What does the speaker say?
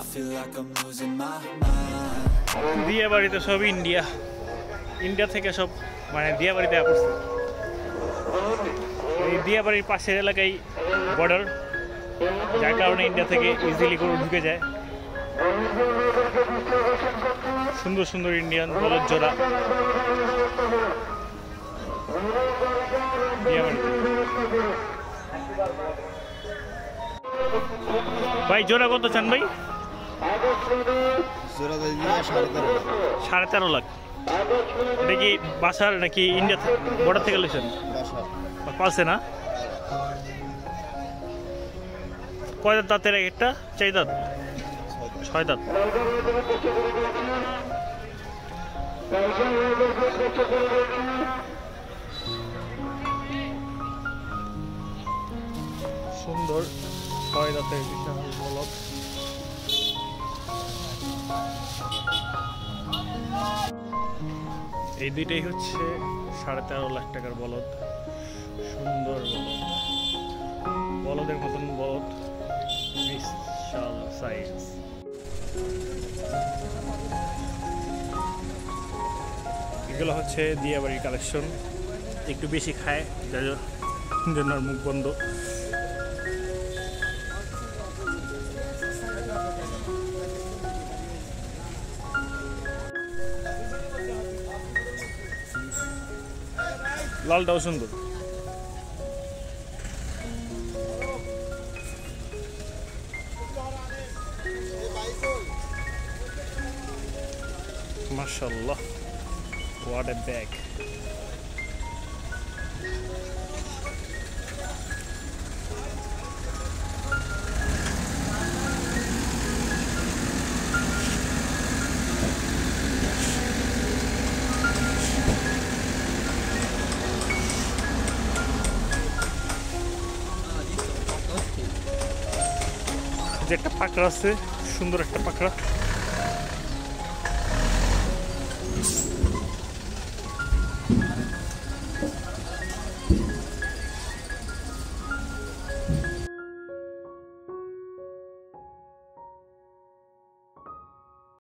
I feel like I'm losing my mind. দিয়া বাড়িতে সব ইন্ডিয়া থেকে সব মানে দিয়া বাড়িতে পড়ছে। এই দিয়া বাড়ির পাশের এলাকায় বর্ডার, যার কারণে ইন্ডিয়া থেকে ইজিলি করে ঢুকে যায়। সুন্দর সুন্দর ইন্ডিয়ান বলদ জোড়া দিয়া বাড়িতে। ভাই জোড়া কত চান ভাই? 13.5 লাখ। এটা কি বাসার নাকি ইন্ডিয়া বর্ডার থেকে লেছেন? পালছে না? কয় দাঁতের একটা? 4 দাঁত? 6 দাঁত। সুন্দর 6 দাঁতের বিশাল বলদ। এই দুইটাই হচ্ছে 13.5 লাখ টাকার বলদ। সুন্দর বলদ, বলদের মতন বলদ, বিশাল সাইজ। এগুলো হচ্ছে দিয়াবাড়ির কালেকশন। একটু বেশি খায়, যার জন্য মুখ বন্ধ। লালটাও সুন্দর। মাশাআল্লাহ, what a bag. একটা পাকড়া আছে, সুন্দর একটা পাকড়া।